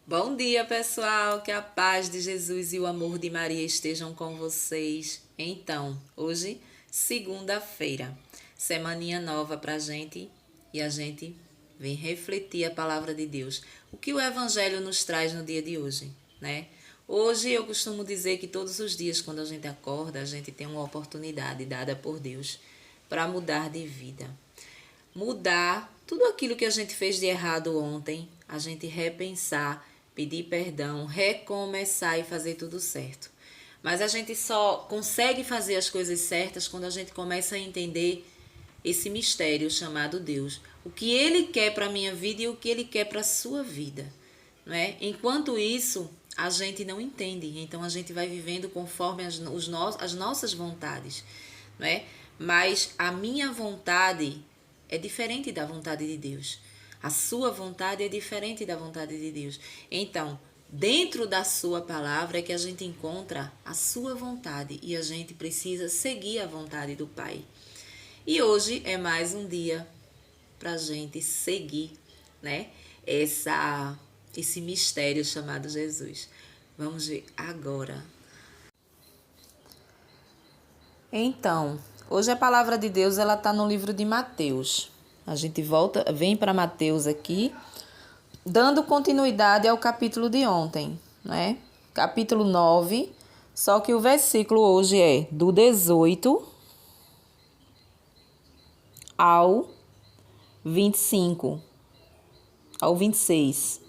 Bom dia, pessoal! Que a paz de Jesus e o amor de Maria estejam com vocês. Então, hoje, segunda-feira, semaninha nova pra gente e a gente vem refletir a palavra de Deus. O que o Evangelho nos traz no dia de hoje, né? Hoje eu costumo dizer que todos os dias, quando a gente acorda, a gente tem uma oportunidade dada por Deus para mudar de vida. Mudar tudo aquilo que a gente fez de errado ontem, a gente repensar, pedir perdão, recomeçar e fazer tudo certo. Mas a gente só consegue fazer as coisas certas quando a gente começa a entender esse mistério chamado Deus. O que Ele quer para a minha vida e o que Ele quer para a sua vida. Não é? Enquanto isso, a gente não entende. Então a gente vai vivendo conforme as nossas vontades. Não é? Mas a minha vontade é diferente da vontade de Deus. A sua vontade é diferente da vontade de Deus. Então, dentro da sua palavra é que a gente encontra a sua vontade e a gente precisa seguir a vontade do Pai. E hoje é mais um dia para a gente seguir, né? Esse mistério chamado Jesus. Vamos ver agora. Então, hoje a palavra de Deus ela está no livro de Mateus. A gente vem para Mateus aqui, dando continuidade ao capítulo de ontem, né? Capítulo 9, só que o versículo hoje é do 18 ao 25, ao 26.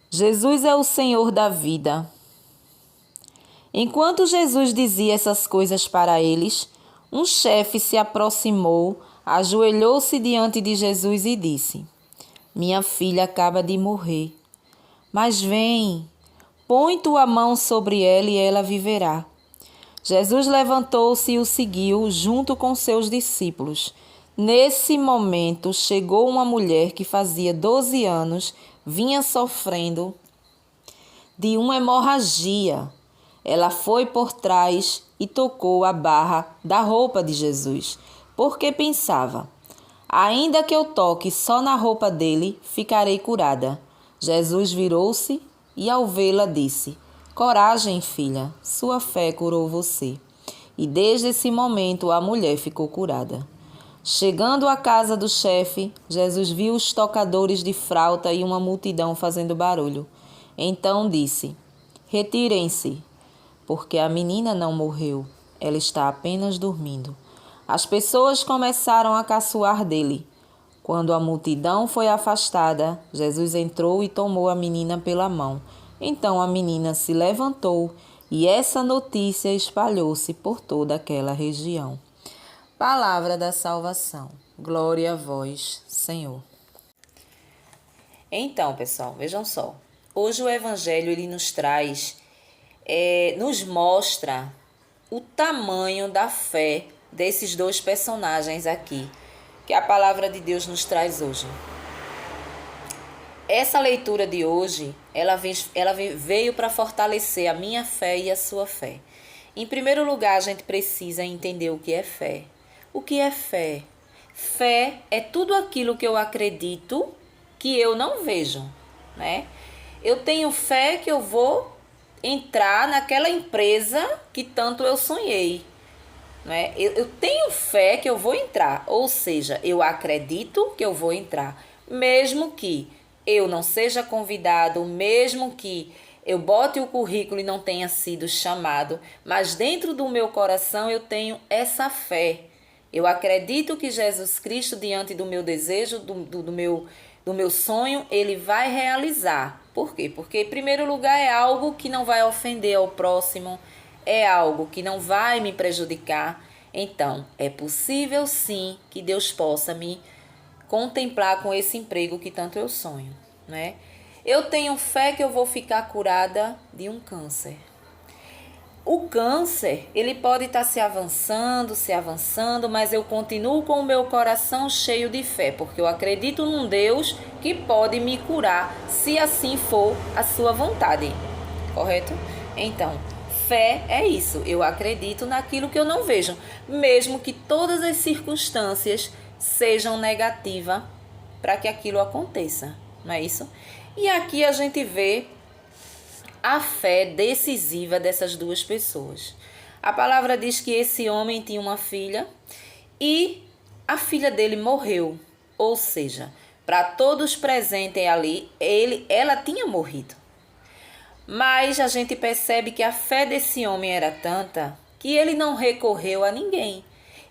Jesus é o Senhor da vida. Enquanto Jesus dizia essas coisas para eles, um chefe se aproximou, ajoelhou-se diante de Jesus e disse: Minha filha acaba de morrer. Mas vem, põe tua mão sobre ela e ela viverá. Jesus levantou-se e o seguiu junto com seus discípulos. Nesse momento, chegou uma mulher que fazia 12 anos, vinha sofrendo de uma hemorragia. Ela foi por trás e tocou a barra da roupa de Jesus, porque pensava: ainda que eu toque só na roupa dele, ficarei curada. Jesus virou-se e, ao vê-la, disse: Coragem, filha, sua fé curou você. E desde esse momento a mulher ficou curada. Chegando à casa do chefe, Jesus viu os tocadores de flauta e uma multidão fazendo barulho. Então disse: Retirem-se, porque a menina não morreu, ela está apenas dormindo. As pessoas começaram a caçoar dele. Quando a multidão foi afastada, Jesus entrou e tomou a menina pela mão. Então a menina se levantou e essa notícia espalhou-se por toda aquela região. Palavra da salvação. Glória a vós, Senhor. Então, pessoal, vejam só. Hoje o Evangelho ele nos mostra o tamanho da fé desses dois personagens aqui, que a palavra de Deus nos traz hoje. Essa leitura de hoje, ela veio para fortalecer a minha fé e a sua fé. Em primeiro lugar, a gente precisa entender o que é fé. O que é fé? Fé é tudo aquilo que eu acredito que eu não vejo, né? Eu tenho fé que eu vou entrar naquela empresa que tanto eu sonhei, né? Eu tenho fé que eu vou entrar, ou seja, eu acredito que eu vou entrar, mesmo que eu não seja convidado, mesmo que eu bote o currículo e não tenha sido chamado, mas dentro do meu coração eu tenho essa fé. Eu acredito que Jesus Cristo, diante do meu desejo, do meu sonho, ele vai realizar. Por quê? Porque, em primeiro lugar, é algo que não vai ofender ao próximo, é algo que não vai me prejudicar. Então, é possível sim que Deus possa me contemplar com esse emprego que tanto eu sonho, né? Eu tenho fé que eu vou ficar curada de um câncer. O câncer, ele pode estar se avançando, mas eu continuo com o meu coração cheio de fé, porque eu acredito num Deus que pode me curar, se assim for a sua vontade, correto? Então, fé é isso, eu acredito naquilo que eu não vejo, mesmo que todas as circunstâncias sejam negativas para que aquilo aconteça. não é isso? E aqui a gente vê a fé decisiva dessas duas pessoas. A palavra diz que esse homem tinha uma filha e a filha dele morreu. Ou seja, para todos presentes ali, ela tinha morrido. Mas a gente percebe que a fé desse homem era tanta que ele não recorreu a ninguém.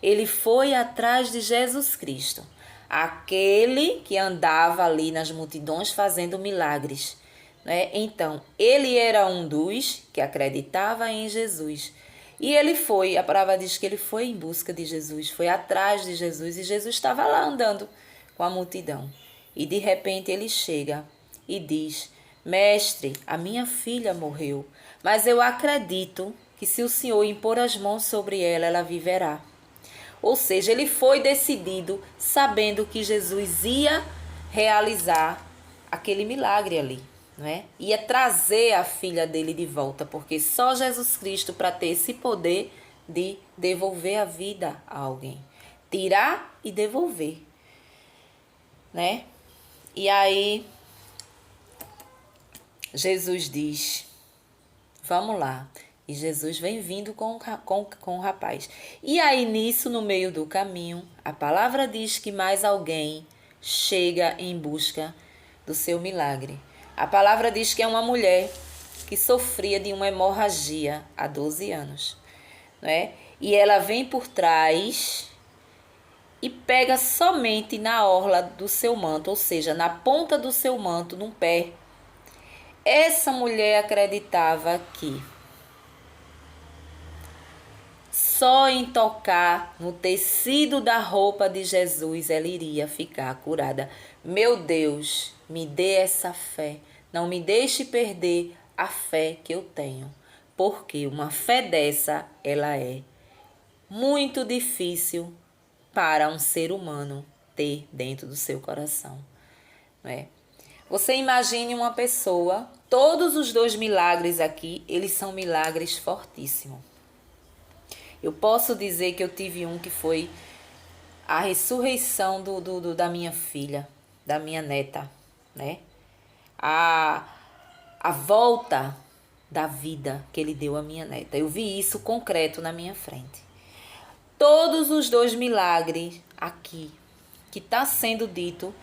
Ele foi atrás de Jesus Cristo, aquele que andava ali nas multidões fazendo milagres, né? Então, ele era um dos que acreditava em Jesus. E ele foi, a palavra diz que ele foi em busca de Jesus, foi atrás de Jesus, e Jesus estava lá andando com a multidão. E de repente ele chega e diz: Mestre, a minha filha morreu, mas eu acredito que se o Senhor impor as mãos sobre ela, ela viverá. Ou seja, ele foi decidido, sabendo que Jesus ia realizar aquele milagre ali, não é? Ia trazer a filha dele de volta, porque só Jesus Cristo para ter esse poder de devolver a vida a alguém, tirar e devolver, né? E aí Jesus diz: vamos lá. E Jesus vem vindo com o rapaz. E aí nisso, no meio do caminho, a palavra diz que mais alguém chega em busca do seu milagre. A palavra diz que é uma mulher que sofria de uma hemorragia há 12 anos, né? E ela vem por trás e pega somente na orla do seu manto, ou seja, na ponta do seu manto, num pé. Essa mulher acreditava que só em tocar no tecido da roupa de Jesus ela iria ficar curada. Meu Deus, me dê essa fé. Não me deixe perder a fé que eu tenho. Porque uma fé dessa, ela é muito difícil para um ser humano ter dentro do seu coração, não é? Você imagine uma pessoa, todos os 2 milagres aqui, eles são milagres fortíssimos. Eu posso dizer que eu tive um que foi a ressurreição da minha filha, da minha neta, né? A volta da vida que ele deu à minha neta. Eu vi isso concreto na minha frente. Todos os 2 milagres aqui que está sendo dito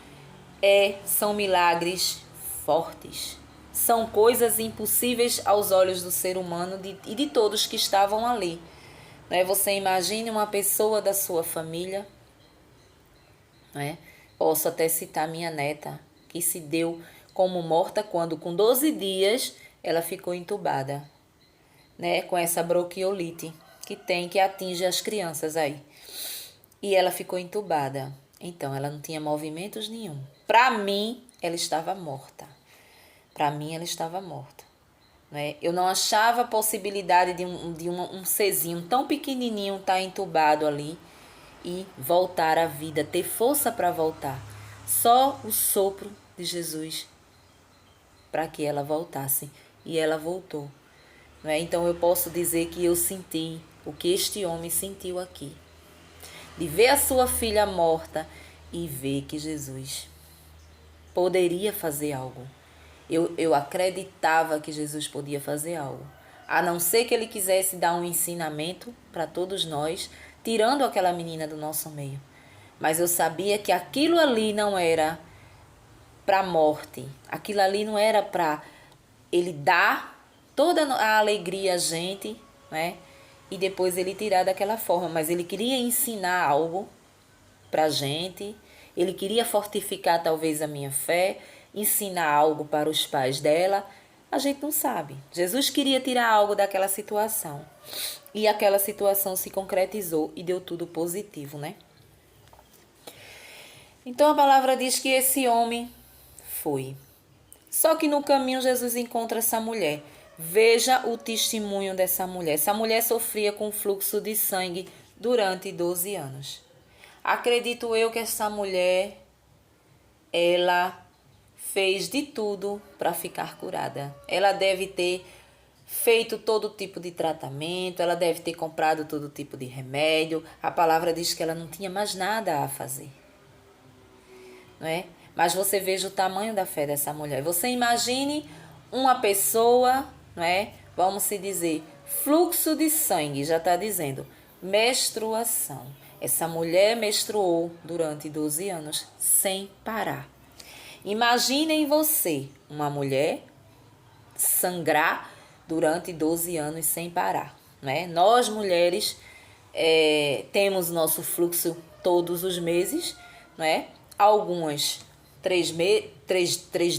são milagres fortes. São coisas impossíveis aos olhos do ser humano e de todos que estavam ali. Você imagine uma pessoa da sua família, né? Posso até citar minha neta, que se deu como morta quando com 12 dias ela ficou entubada, né? Com essa bronquiolite que atinge as crianças aí. E ela ficou entubada. Então, ela não tinha movimentos nenhum. Para mim, ela estava morta. Para mim, ela estava morta. Né? Eu não achava a possibilidade de um serzinho tão pequenininho estar entubado ali e voltar à vida, ter força para voltar. Só o sopro de Jesus para que ela voltasse. E ela voltou. Né? Então eu posso dizer que eu senti o que este homem sentiu aqui. De ver a sua filha morta e ver que Jesus poderia fazer algo. Eu acreditava que Jesus podia fazer algo. A não ser que ele quisesse dar um ensinamento para todos nós, tirando aquela menina do nosso meio. Mas eu sabia que aquilo ali não era para a morte. Aquilo ali não era para ele dar toda a alegria a gente, né? E depois ele tirar daquela forma. Mas ele queria ensinar algo para a gente. Ele queria fortificar talvez a minha fé, ensinar algo para os pais dela. A gente não sabe. Jesus queria tirar algo daquela situação. E aquela situação se concretizou e deu tudo positivo, né? Então a palavra diz que esse homem foi. Só que no caminho Jesus encontra essa mulher. Veja o testemunho dessa mulher. Essa mulher sofria com fluxo de sangue durante 12 anos. Acredito eu que essa mulher, ela fez de tudo para ficar curada. Ela deve ter feito todo tipo de tratamento, ela deve ter comprado todo tipo de remédio. A palavra diz que ela não tinha mais nada a fazer, não é? Mas você veja o tamanho da fé dessa mulher. Você imagine uma pessoa, não é? Vamos se dizer, fluxo de sangue, já está dizendo, menstruação. Essa mulher menstruou durante 12 anos sem parar. Imaginem você, uma mulher, sangrar durante 12 anos sem parar, né? Nós mulheres temos nosso fluxo todos os meses, né? Algumas 3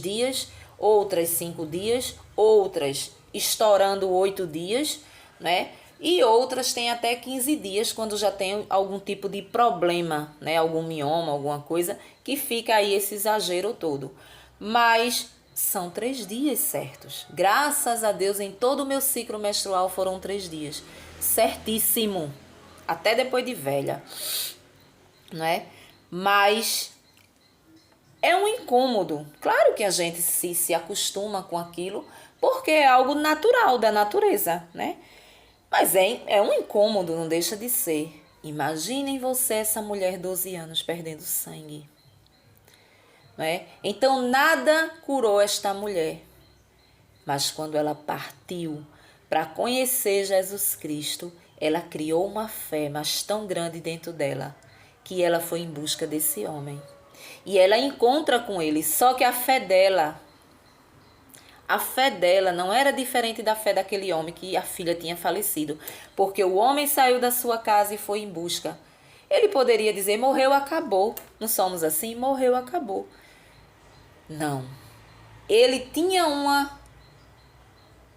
dias, outras 5 dias, outras estourando 8 dias, né? E outras têm até 15 dias quando já tem algum tipo de problema, né? Algum mioma, alguma coisa, que fica aí esse exagero todo. Mas são 3 dias certos. Graças a Deus, em todo o meu ciclo menstrual foram 3 dias. Certíssimo. Até depois de velha, né? Mas é um incômodo. Claro que a gente se acostuma com aquilo, porque é algo natural da natureza, né? Mas é um incômodo, não deixa de ser. Imaginem você, essa mulher, 12 anos, perdendo sangue. Né? Então, nada curou esta mulher. Mas quando ela partiu para conhecer Jesus Cristo, ela criou uma fé, mas tão grande dentro dela, que ela foi em busca desse homem. E ela encontra com ele, só que a fé dela não era diferente da fé daquele homem que a filha tinha falecido, porque o homem saiu da sua casa e foi em busca. Ele poderia dizer, morreu, acabou. Não somos assim? Morreu, acabou. Não. Ele tinha uma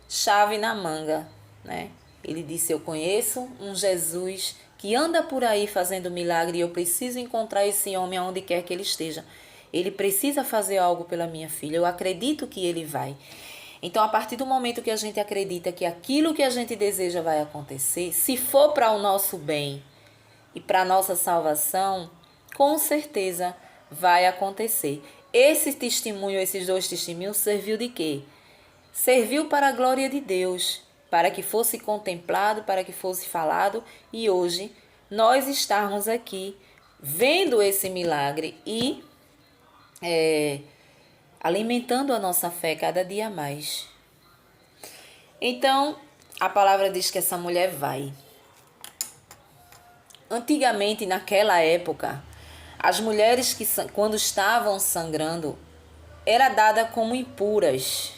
chave na manga, né? Ele disse, eu conheço um Jesus que anda por aí fazendo milagre e eu preciso encontrar esse homem aonde quer que ele esteja. Ele precisa fazer algo pela minha filha, eu acredito que ele vai. Então, a partir do momento que a gente acredita que aquilo que a gente deseja vai acontecer, se for para o nosso bem e para a nossa salvação, com certeza vai acontecer. Esse testemunho, esses 2 testemunhos, serviu de quê? Serviu para a glória de Deus, para que fosse contemplado, para que fosse falado, e hoje nós estarmos aqui vendo esse milagre e alimentando a nossa fé cada dia mais. Então, a palavra diz que essa mulher vai. Antigamente, naquela época, as mulheres que quando estavam sangrando, era dada como impuras,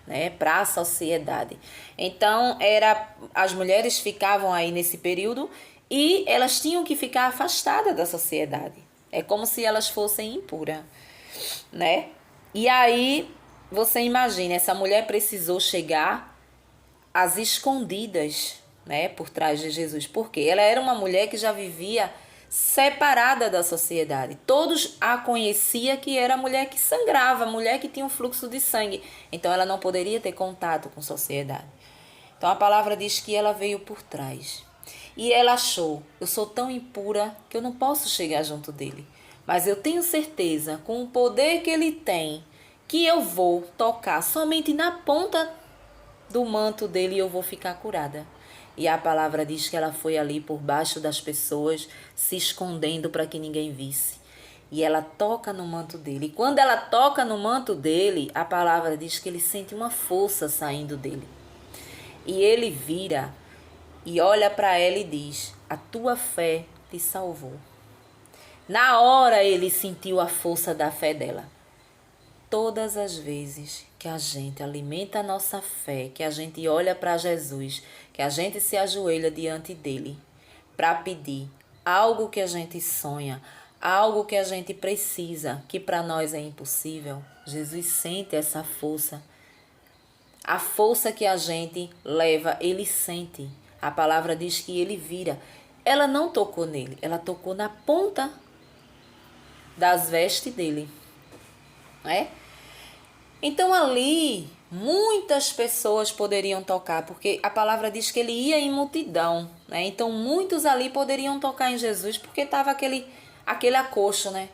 né, para a sociedade. Então, as mulheres ficavam aí nesse período e elas tinham que ficar afastadas da sociedade. É como se elas fossem impuras, né? E aí, você imagina, essa mulher precisou chegar às escondidas, né, por trás de Jesus. Por quê? Ela era uma mulher que já vivia separada da sociedade. Todos a conheciam que era a mulher que sangrava, a mulher que tinha um fluxo de sangue. Então, ela não poderia ter contato com a sociedade. Então, a palavra diz que ela veio por trás. E ela achou, eu sou tão impura que eu não posso chegar junto dele. Mas eu tenho certeza, com o poder que ele tem, que eu vou tocar somente na ponta do manto dele e eu vou ficar curada. E a palavra diz que ela foi ali por baixo das pessoas, se escondendo para que ninguém visse. E ela toca no manto dele. E quando ela toca no manto dele, a palavra diz que ele sente uma força saindo dele. E ele vira e olha para ela e diz, a tua fé te salvou. Na hora ele sentiu a força da fé dela. Todas as vezes que a gente alimenta a nossa fé, que a gente olha para Jesus, que a gente se ajoelha diante dele para pedir algo que a gente sonha, algo que a gente precisa, que para nós é impossível, Jesus sente essa força. A força que a gente leva, ele sente. A palavra diz que ele vira. Ela não tocou nele, ela tocou na ponta das vestes dele, né? Então ali muitas pessoas poderiam tocar, porque a palavra diz que ele ia em multidão, né? Então muitos ali poderiam tocar em Jesus, porque estava aquele acolcho, né?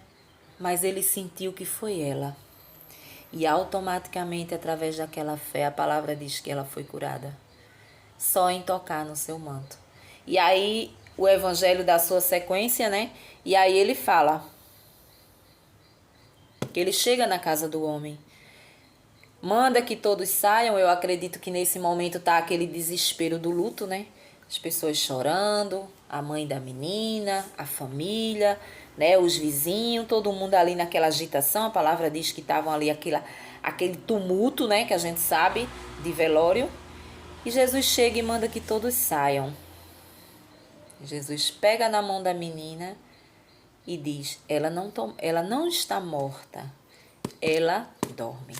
Mas ele sentiu que foi ela. E automaticamente, através daquela fé, a palavra diz que ela foi curada. Só em tocar no seu manto. E aí o evangelho dá sua sequência, né? E aí ele fala que ele chega na casa do homem. Manda que todos saiam. Eu acredito que nesse momento tá aquele desespero do luto, né? As pessoas chorando, a mãe da menina, a família, né? Os vizinhos, todo mundo ali naquela agitação. A palavra diz que estavam ali aquele tumulto, né? Que a gente sabe, de velório. E Jesus chega e manda que todos saiam. Jesus pega na mão da menina e diz, ela não está morta, ela dorme.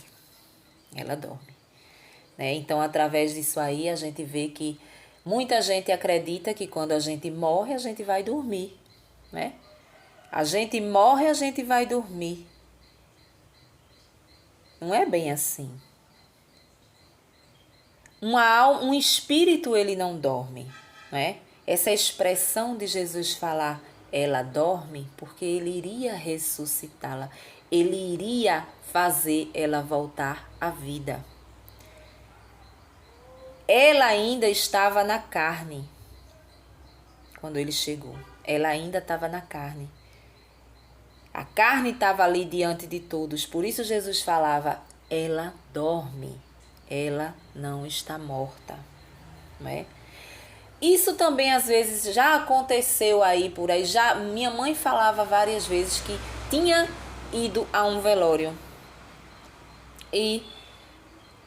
Ela dorme. Né? Então, através disso aí, a gente vê que muita gente acredita que quando a gente morre, a gente vai dormir. Né? A gente morre, a gente vai dormir. Não é bem assim. Um espírito, ele não dorme. Né? Essa expressão de Jesus falar, ela dorme, porque ele iria ressuscitá-la. Ele iria fazer ela voltar à vida. Ela ainda estava na carne quando ele chegou. Ela ainda estava na carne. A carne estava ali diante de todos. Por isso Jesus falava, ela dorme. Ela não está morta. Não é? Isso também às vezes já aconteceu aí por aí. Minha mãe falava várias vezes que tinha ido a um velório. E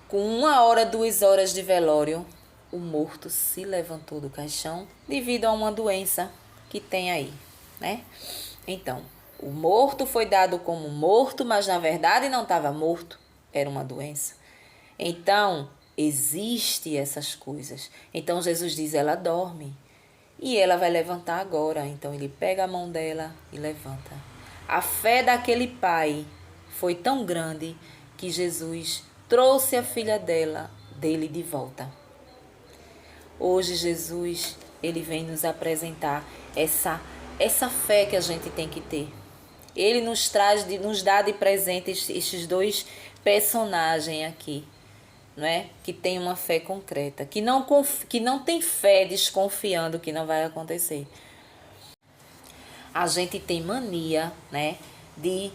com 1 hora, 2 horas de velório, o morto se levantou do caixão devido a uma doença que tem aí, né? Então, o morto foi dado como morto, mas na verdade não estava morto, era uma doença. Então, existe essas coisas. Então, Jesus diz, ela dorme e ela vai levantar agora. Então, ele pega a mão dela e levanta. A fé daquele pai foi tão grande que Jesus trouxe a filha dele de volta. Hoje Jesus, ele vem nos apresentar essa fé que a gente tem que ter. Ele nos dá de presente estes dois personagens aqui, não é? Que tem uma fé concreta, que não tem fé desconfiando que não vai acontecer. A gente tem mania, né, de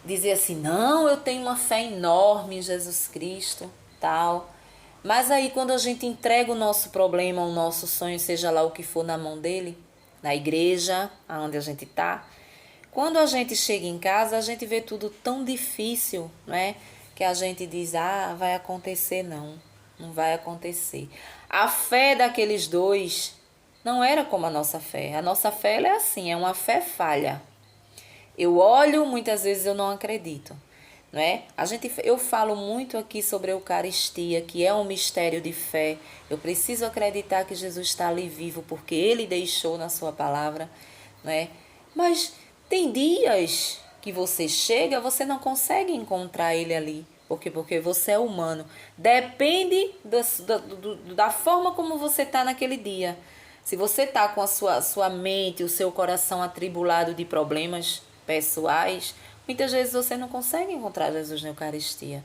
dizer assim, não, eu tenho uma fé enorme em Jesus Cristo, tal. Mas aí quando a gente entrega o nosso problema, o nosso sonho, seja lá o que for, na mão dele, na igreja, onde a gente está, quando a gente chega em casa, a gente vê tudo tão difícil, não é? Que a gente diz, vai acontecer, não vai acontecer. A fé daqueles dois não era como a nossa fé. A nossa fé ela é assim, é uma fé falha. Eu olho, muitas vezes eu não acredito. Não é? Eu falo muito aqui sobre a Eucaristia, que é um mistério de fé. Eu preciso acreditar que Jesus está ali vivo, porque Ele deixou na sua palavra. Não é? Mas tem dias que você chega, você não consegue encontrar Ele ali. Porque você é humano. Depende da forma como você está naquele dia. Se você está com a sua mente, o seu coração atribulado de problemas pessoais, muitas vezes você não consegue encontrar Jesus na Eucaristia,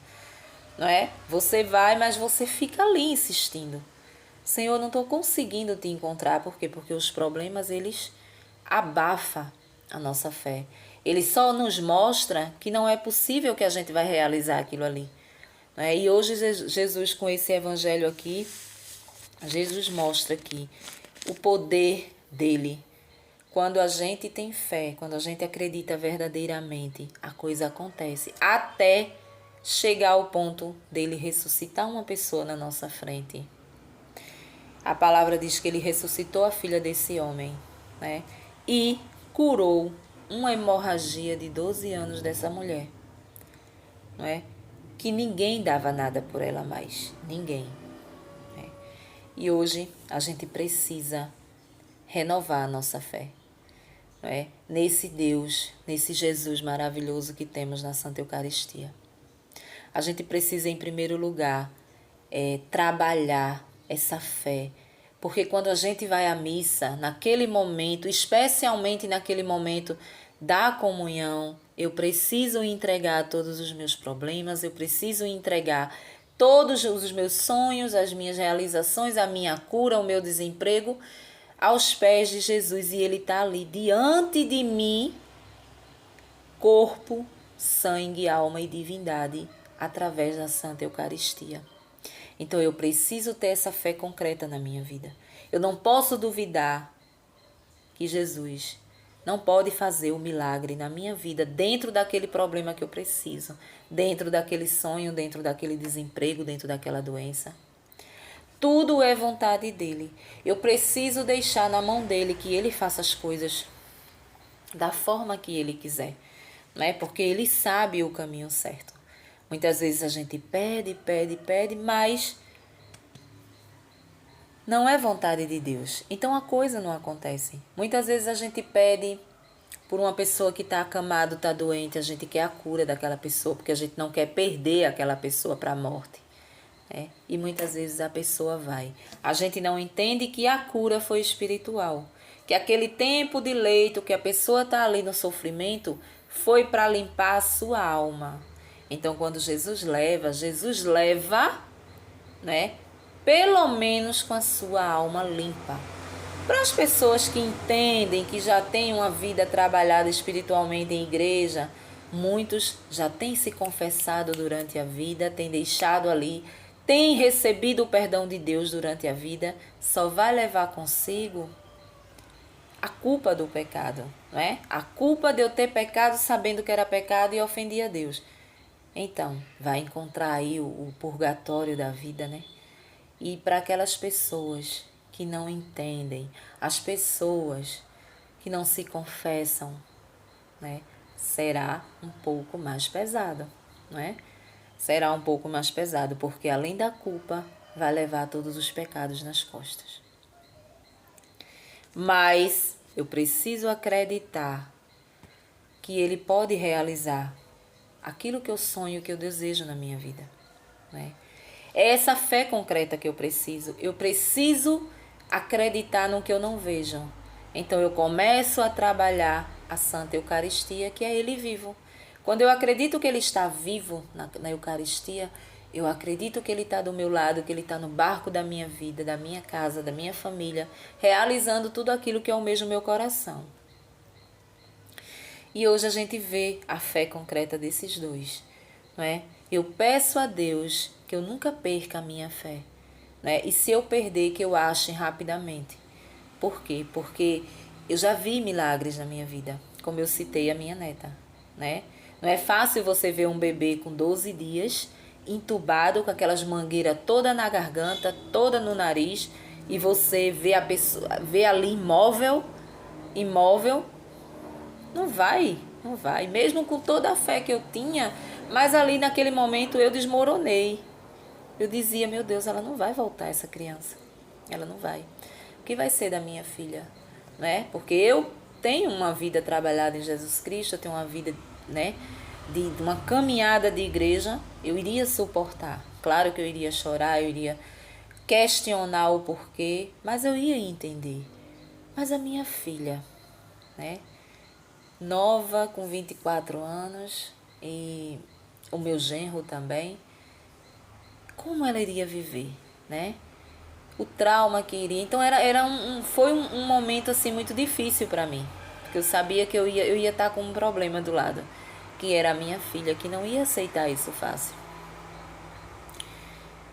não é? Você vai, mas você fica ali insistindo. Senhor, não estou conseguindo te encontrar. Por quê? Porque os problemas, eles abafam a nossa fé. Ele só nos mostra que não é possível que a gente vai realizar aquilo ali. Não é? E hoje Jesus, com esse evangelho aqui, Jesus mostra aqui o poder dele. Quando a gente tem fé, quando a gente acredita verdadeiramente, a coisa acontece. Até chegar ao ponto dele ressuscitar uma pessoa na nossa frente. A palavra diz que ele ressuscitou a filha desse homem, né? E curou uma hemorragia de 12 anos dessa mulher, não é? Que ninguém dava nada por ela mais, ninguém. Né? E hoje a gente precisa renovar a nossa fé, não é? Nesse Deus, nesse Jesus maravilhoso que temos na Santa Eucaristia. A gente precisa, em primeiro lugar, trabalhar essa fé. Porque quando a gente vai à missa, naquele momento, especialmente naquele momento da comunhão, eu preciso entregar todos os meus problemas, eu preciso entregar todos os meus sonhos, as minhas realizações, a minha cura, o meu desemprego, aos pés de Jesus. E Ele está ali diante de mim, corpo sangue, alma e divindade através da Santa Eucaristia. Então eu preciso ter essa fé concreta na minha vida. Eu não posso duvidar que Jesus não pode fazer o milagre na minha vida dentro daquele problema que eu preciso, dentro daquele sonho, dentro daquele desemprego, dentro daquela doença. Tudo é vontade dele. Eu preciso deixar na mão dele que ele faça as coisas da forma que ele quiser, né? Porque ele sabe o caminho certo. Muitas vezes a gente pede, mas não é vontade de Deus. Então a coisa não acontece. Muitas vezes a gente pede por uma pessoa que está acamada, está doente, a gente quer a cura daquela pessoa, porque a gente não quer perder aquela pessoa para a morte. E muitas vezes a pessoa vai. A gente não entende que a cura foi espiritual. Que aquele tempo de leito que a pessoa está ali no sofrimento foi para limpar a sua alma. Então quando Jesus leva, né? Pelo menos com a sua alma limpa. Para as pessoas que entendem, que já têm uma vida trabalhada espiritualmente em igreja, muitos já têm se confessado durante a vida, têm deixado ali, têm recebido o perdão de Deus durante a vida, só vai levar consigo a culpa do pecado, não é? A culpa de eu ter pecado sabendo que era pecado e ofendi a Deus. Então, vai encontrar aí o purgatório da vida, né? E para aquelas pessoas que não entendem, as pessoas que não se confessam, né? Será um pouco mais pesado, não é? Será um pouco mais pesado, porque além da culpa, vai levar todos os pecados nas costas. Mas eu preciso acreditar que Ele pode realizar aquilo que eu sonho, que eu desejo na minha vida, né? É essa fé concreta que eu preciso. Eu preciso acreditar no que eu não vejo. Então eu começo a trabalhar a Santa Eucaristia, que é Ele vivo. Quando eu acredito que Ele está vivo na Eucaristia, eu acredito que Ele está do meu lado, que Ele está no barco da minha vida, da minha casa, da minha família, realizando tudo aquilo que almeja o meu coração. E hoje a gente vê a fé concreta desses dois, não é? Eu peço a Deus que eu nunca perca a minha fé, né? E se eu perder, que eu ache rapidamente. Por quê? Porque eu já vi milagres na minha vida, como eu citei a minha neta, né? Não é fácil você ver um bebê com 12 dias, entubado, com aquelas mangueiras toda na garganta, toda no nariz, e você vê a pessoa, vê ali imóvel, não vai. Mesmo com toda a fé que eu tinha, mas ali naquele momento eu desmoronei. Eu dizia, meu Deus, ela não vai voltar, essa criança. Ela não vai. O que vai ser da minha filha? Né? Porque eu tenho uma vida trabalhada em Jesus Cristo, eu tenho uma vida, né, de uma caminhada de igreja, eu iria suportar. Claro que eu iria chorar, eu iria questionar o porquê, mas eu ia entender. Mas a minha filha, né, nova, com 24 anos, e o meu genro também, como ela iria viver, né? O trauma que iria. Então foi um momento assim muito difícil para mim, porque eu sabia que eu ia estar com um problema do lado, que era a minha filha, que não ia aceitar isso fácil.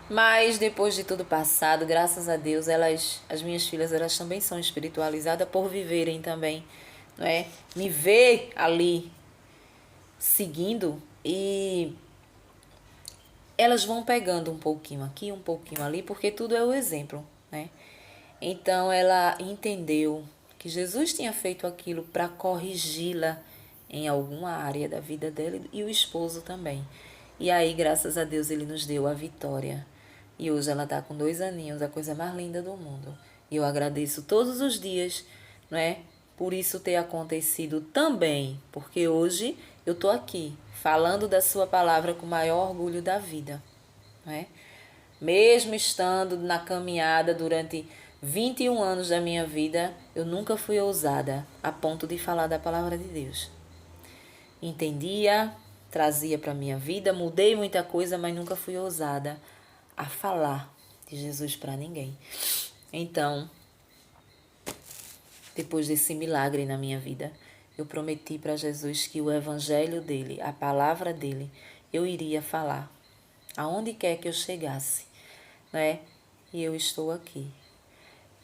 Mas depois de tudo passado, graças a Deus, as minhas filhas, elas também são espiritualizadas por viverem também, não é? Me ver ali seguindo, e elas vão pegando um pouquinho aqui, um pouquinho ali, porque tudo é o exemplo, né? Então ela entendeu que Jesus tinha feito aquilo para corrigi-la em alguma área da vida dela, e o esposo também. E aí, graças a Deus, ele nos deu a vitória. E hoje ela está com 2 aninhos, a coisa mais linda do mundo. E eu agradeço todos os dias, não é? Por isso ter acontecido também, porque hoje eu estou aqui, falando da sua palavra com o maior orgulho da vida, não é? Mesmo estando na caminhada durante 21 anos da minha vida, eu nunca fui ousada a ponto de falar da palavra de Deus. Entendia, trazia para a minha vida, mudei muita coisa, mas nunca fui ousada a falar de Jesus para ninguém. Então, depois desse milagre na minha vida, eu prometi para Jesus que o evangelho dele, a palavra dele, eu iria falar, aonde quer que eu chegasse, né? E eu estou aqui.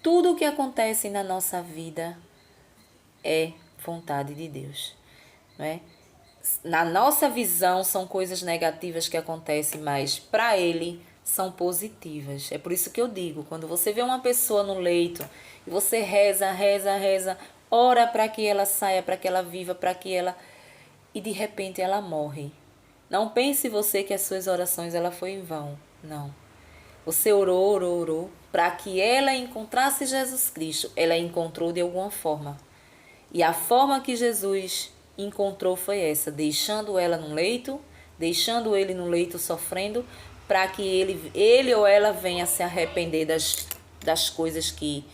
Tudo o que acontece na nossa vida é vontade de Deus, né? Na nossa visão são coisas negativas que acontecem, mas para Ele são positivas. É por isso que eu digo, quando você vê uma pessoa no leito e você reza, reza, reza, ora para que ela saia, para que ela viva, para que ela... E de repente ela morre. Não pense você que as suas orações ela foi em vão. Não. Você orou, orou, orou, para que ela encontrasse Jesus Cristo. Ela encontrou de alguma forma. E a forma que Jesus encontrou foi essa, deixando ela no leito, deixando ele no leito sofrendo, para que ele ou ela venha se arrepender das coisas que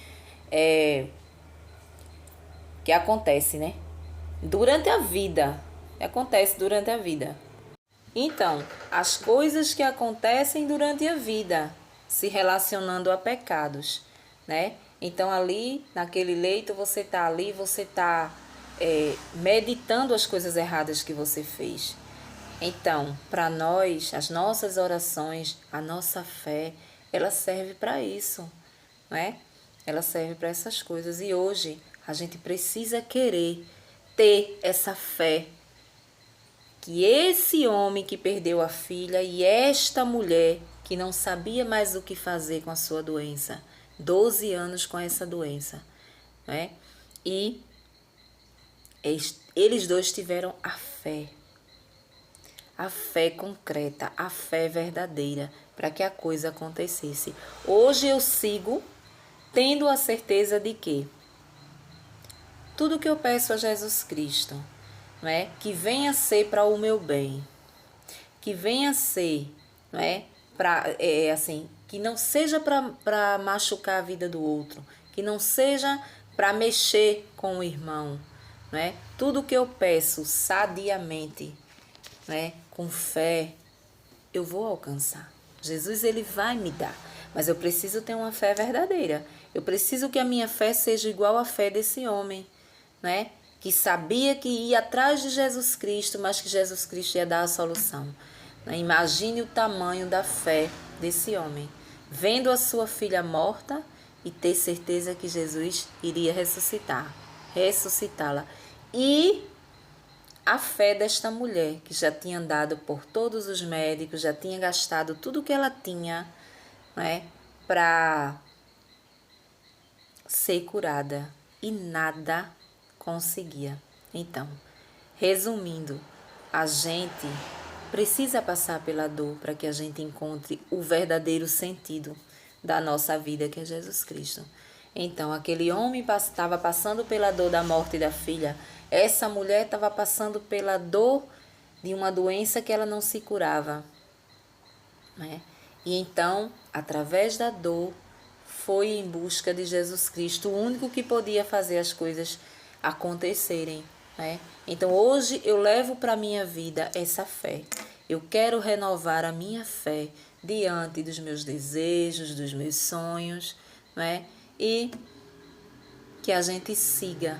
acontecem, né? Durante a vida. Acontece durante a vida. Então, as coisas que acontecem durante a vida, se relacionando a pecados, né? Então, ali, naquele leito, você está ali, você está meditando as coisas erradas que você fez. Então, para nós, as nossas orações, a nossa fé, ela serve para isso, né? Ela serve para essas coisas. E hoje, a gente precisa querer ter essa fé que esse homem que perdeu a filha e esta mulher que não sabia mais o que fazer com a sua doença, 12 anos com essa doença, né? E eles dois tiveram a fé concreta, a fé verdadeira para que a coisa acontecesse. Hoje eu sigo tendo a certeza de que tudo que eu peço a Jesus Cristo, né, que venha ser para o meu bem, que venha ser, né, assim, que não seja para machucar a vida do outro, que não seja para mexer com o irmão, né? Tudo que eu peço sadiamente, né, com fé, eu vou alcançar. Jesus, ele vai me dar, mas eu preciso ter uma fé verdadeira. Eu preciso que a minha fé seja igual à fé desse homem, né? Que sabia que ia atrás de Jesus Cristo, mas que Jesus Cristo ia dar a solução. Imagine o tamanho da fé desse homem, vendo a sua filha morta e ter certeza que Jesus iria ressuscitá-la. E a fé desta mulher, que já tinha andado por todos os médicos, já tinha gastado tudo que ela tinha, né, para ser curada e nada conseguia. Então, resumindo, a gente precisa passar pela dor para que a gente encontre o verdadeiro sentido da nossa vida, que é Jesus Cristo. Então, aquele homem estava passando pela dor da morte da filha, essa mulher estava passando pela dor de uma doença que ela não se curava, né? E então, através da dor, foi em busca de Jesus Cristo, o único que podia fazer as coisas acontecerem, né? Então, hoje eu levo para a minha vida essa fé. Eu quero renovar a minha fé diante dos meus desejos, dos meus sonhos, né? E que a gente siga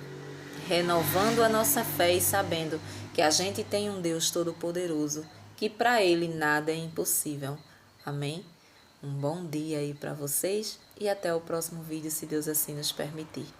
renovando a nossa fé e sabendo que a gente tem um Deus Todo-Poderoso, que para Ele nada é impossível. Amém? Um bom dia aí para vocês e até o próximo vídeo, se Deus assim nos permitir.